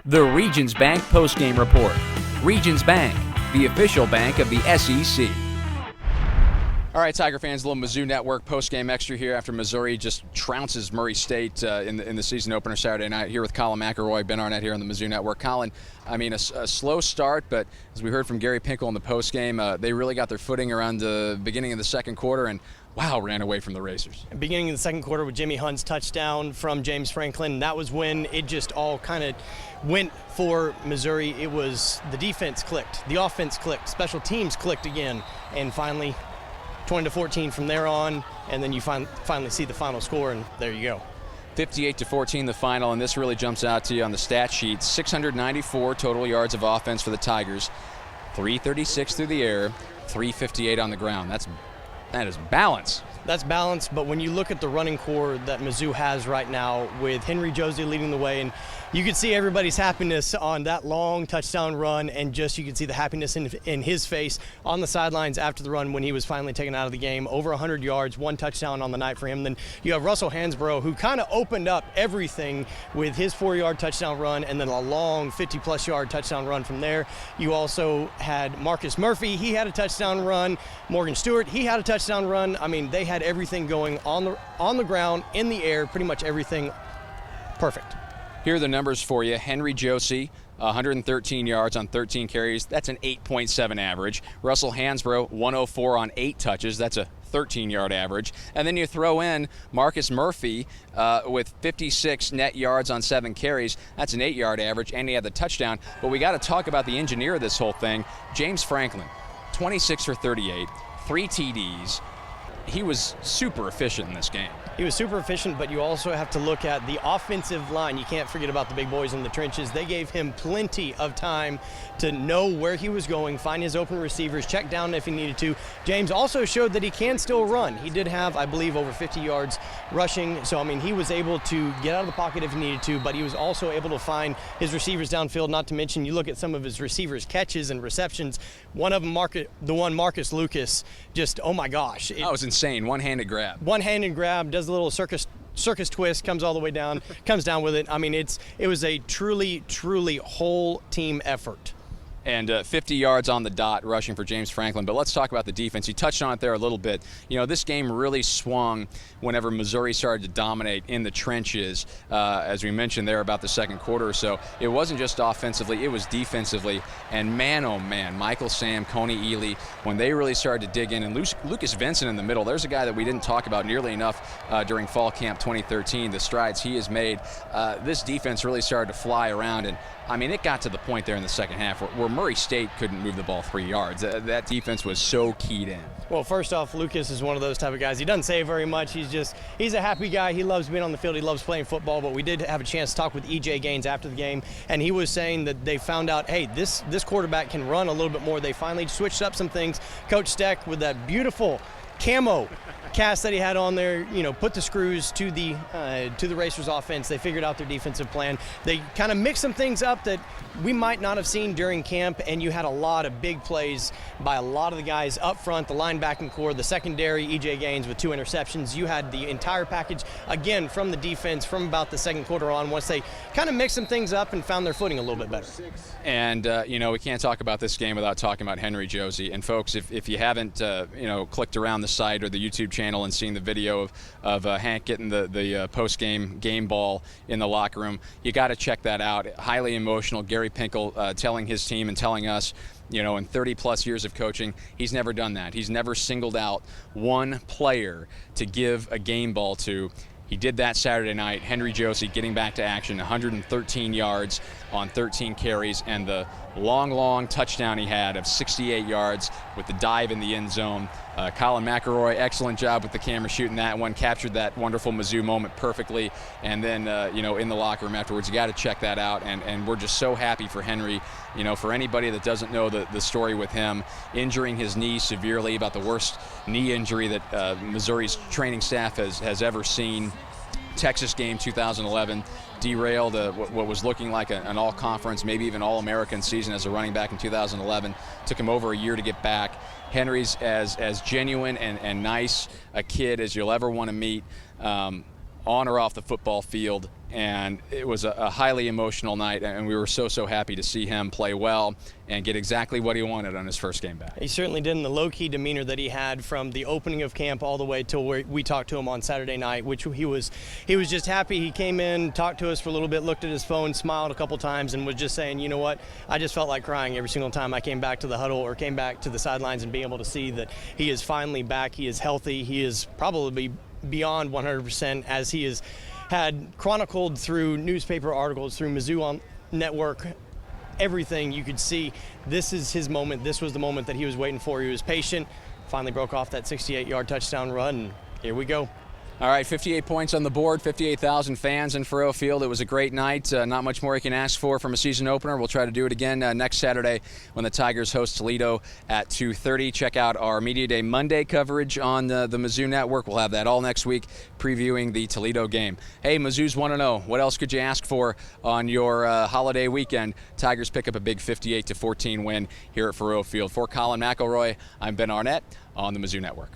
The Regions Bank postgame report. Regions Bank, the official bank of the SEC. All right, Tiger fans, a little Mizzou Network postgame extra here after Missouri just trounces Murray State in the season opener Saturday night. Here with Colin McElroy, Ben Arnett here on the Mizzou Network. Colin, I mean, a slow start, but as we heard from Gary Pinkel in the postgame, they really got their footing around the beginning of the second quarter and, wow, ran away from the Racers. Beginning of the second quarter with Jimmy Hunt's touchdown from James Franklin, that was when it just all kind of went for Missouri. It was the defense clicked, the offense clicked, special teams clicked again, and finally 20-14 from there on, and then you finally see the final score, and there you go. 58-14 the final, and this really jumps out to you on the stat sheet. 694 total yards of offense for the Tigers, 336 through the air, 358 on the ground. That is balance. That's balance, but when you look at the running core that Mizzou has right now with Henry Josey leading the way, and you could see everybody's happiness on that long touchdown run, and just you could see the happiness in his face on the sidelines after the run when he was finally taken out of the game. Over 100 yards, one touchdown on the night for him. Then you have Russell Hansbrough, who kind of opened up everything with his 4-yard touchdown run and then a long 50-plus yard touchdown run from there. You also had Marcus Murphy. He had a touchdown run. Morgan Stewart, he had a touchdown run. I mean, they had everything going on the ground, in the air, pretty much everything perfect. Here are the numbers for you. Henry Josey, 113 yards on 13 carries. That's an 8.7 average. Russell Hansbrough, 104 on 8 touches. That's a 13-yard average. And then you throw in Marcus Murphy with 56 net yards on 7 carries. That's an 8-yard average, and he had the touchdown. But we got to talk about the engineer of this whole thing, James Franklin, 26 for 38, 3 TDs. He was super efficient in this game. He was super efficient, but you also have to look at the offensive line. You can't forget about the big boys in the trenches. They gave him plenty of time to know where he was going, find his open receivers, check down if he needed to. James also showed that he can still run. He did have, I believe, over 50 yards rushing. So, I mean, he was able to get out of the pocket if he needed to, but he was also able to find his receivers downfield. Not to mention, you look at some of his receivers' catches and receptions. One of them, Marcus Lucas, just, oh my gosh. That was insane. One-handed grab. One-handed grab, does a little circus twist, comes all the way down, comes down with it. I mean, it was a truly whole team effort. And 50 yards on the dot rushing for James Franklin. But let's talk about the defense. You touched on it there a little bit. You know, this game really swung whenever Missouri started to dominate in the trenches, as we mentioned there about the second quarter or so. It wasn't just offensively, it was defensively. And man, oh man, Michael Sam, Coney Ely, when they really started to dig in, and Lucas Vincent in the middle, there's a guy that we didn't talk about nearly enough during fall camp 2013, the strides he has made. This defense really started to fly around, and I mean, it got to the point there in the second half where Murray State couldn't move the ball 3 yards. That defense was so keyed in. Well, first off, Lucas is one of those type of guys. He doesn't say very much. He's a happy guy. He loves being on the field. He loves playing football. But we did have a chance to talk with E.J. Gaines after the game, and he was saying that they found out, hey, this quarterback can run a little bit more. They finally switched up some things. Coach Steck, with that beautiful camo cast that he had on there, you know, put the screws to the Racers offense. They figured out their defensive plan. They kind of mixed some things up that we might not have seen during camp, and you had a lot of big plays by a lot of the guys up front, the linebacking core, the secondary, E.J. Gaines with 2 interceptions. You had the entire package, again, from the defense from about the second quarter on, once they kind of mixed some things up and found their footing a little bit better. And, you know, we can't talk about this game without talking about Henry Josey. And, folks, if you haven't, you know, clicked around the site or the YouTube channel and seen the video of Hank getting the post-game game ball in the locker room, you got to check that out. Highly emotional. Gary Pinkel telling his team and telling us, you know, in 30-plus years of coaching, he's never done that. He's never singled out one player to give a game ball to. He did that Saturday night. Henry Josey getting back to action, 113 yards on 13 carries, and the long touchdown he had of 68 yards with the dive in the end zone. Colin McElroy, excellent job with the camera shooting that one, captured that wonderful Mizzou moment perfectly. And then, you know, in the locker room afterwards, you got to check that out. And we're just so happy for Henry. You know, for anybody that doesn't know the story with him, injuring his knee severely, about the worst knee injury that Missouri's training staff has ever seen. Texas game 2011 derailed what was looking like an all-conference, maybe even all-American season as a running back in 2011. Took him over a year to get back. Henry's as genuine and nice a kid as you'll ever want to meet, on or off the football field. and it was a highly emotional night, and we were so happy to see him play well and get exactly what he wanted on his first game back. He certainly did, in the low-key demeanor that he had from the opening of camp all the way till we talked to him on Saturday night, which he was just happy. He came in, talked to us for a little bit, looked at his phone, smiled a couple times, and was just saying, you know what, I just felt like crying every single time I came back to the huddle or came back to the sidelines, and being able to see that he is finally back, he is healthy, he is probably beyond 100%, as he is had chronicled through newspaper articles, through Mizzou on Network, everything you could see. This is his moment. This was the moment that he was waiting for. He was patient, finally broke off that 68-yard touchdown run, and here we go. All right, 58 points on the board, 58,000 fans in Faurot Field. It was a great night. Not much more you can ask for from a season opener. We'll try to do it again next Saturday when the Tigers host Toledo at 2:30. Check out our Media Day Monday coverage on the Mizzou Network. We'll have that all next week, previewing the Toledo game. Hey, Mizzou's 1-0. What else could you ask for on your holiday weekend? Tigers pick up a big 58-14 win here at Faurot Field. For Colin McElroy, I'm Ben Arnett on the Mizzou Network.